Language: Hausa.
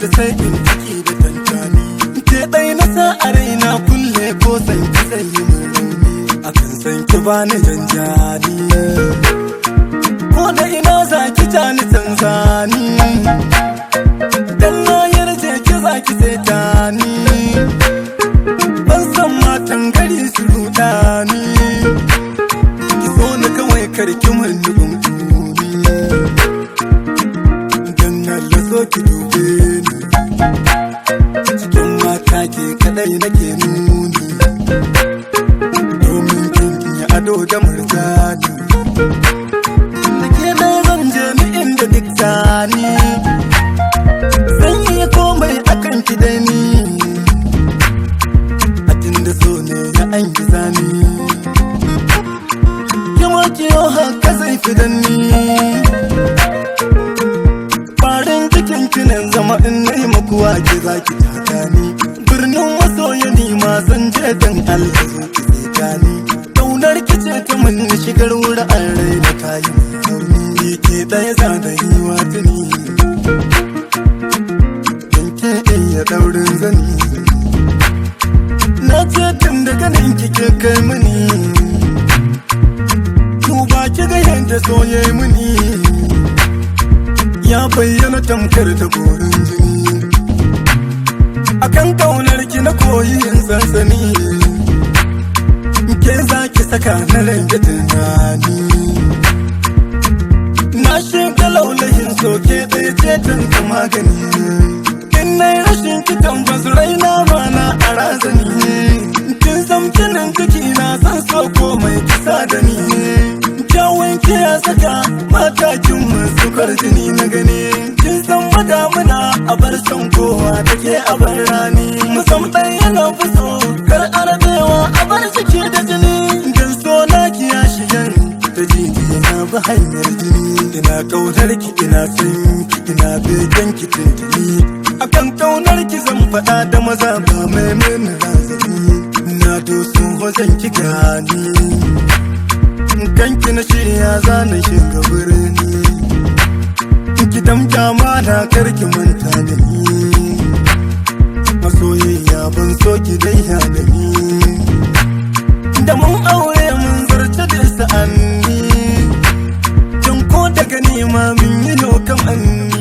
ta sai in ciki da tantani. Ke ɗai na sa a raina kulle ko san ki sai yi murmuni. Akan san ki bani janjani. Ko da ina za ki ja ni tanzani. Dan na yarje ki za ki sai tani. Ban san matan gari su rudani. Ki so ni kawai karki mun nufin tuni. Dan Allah so ki dube ni. Cikin mata ke kadai nake nuni. Domin kin yi ado da murjani. Nake dai zan je ni inda duk tani. Zan yi komai akan ki da ni. A tunda so ne ya an giza ni. Kima kiyo haka zai fi danni. Farin cikin kinin zama in na yi maku wake za ki taka ni. Birnin masoya ni ma zan je dan Allah zo ki zeta ni. Ƙaunar ki ce ta mun shigar wuri an rai da kayi mai rauni. Ni ke ɗaya za da yi wa tuni. Dan ke iya ɗaurin zani. Na ce tun da ganin kike kai mini. Duba ki ga yadda soye mini. Ya bayyana tamkar da gorin jini. Akan kaunar ki na koyi yin sansani. Ke za ki saka na rage tunani. Na shiga laulayin soke ɗaya ce ta magani. In na yi rashin ki tambas raina mana a razani. Kin san kinin ciki na san so komai kisa da ni. Kyawun ki ya saka matakin masu kwarjini na gani. Kin san madamuna a bar son kowa take a bar rani. Musam ɗaya yana fuso kar arabewa a bar ciki da jini. Dan so na ki ya shigar da jini na bi hanyar jini. Ina ƙaunar ki ina san ki ina begen ki tuntuni. Akan ƙaunar ki zan faɗa da maza ba mai mini razani. Na doso wajen ki gani. Kanki na shirya za na shiga birni. Ki damta mana karki manta da ni. Masoyiya ban so ki daiya da ni. Da mun aure mun zarce da sa'anni. Don ko daga nema min yi lokan anni.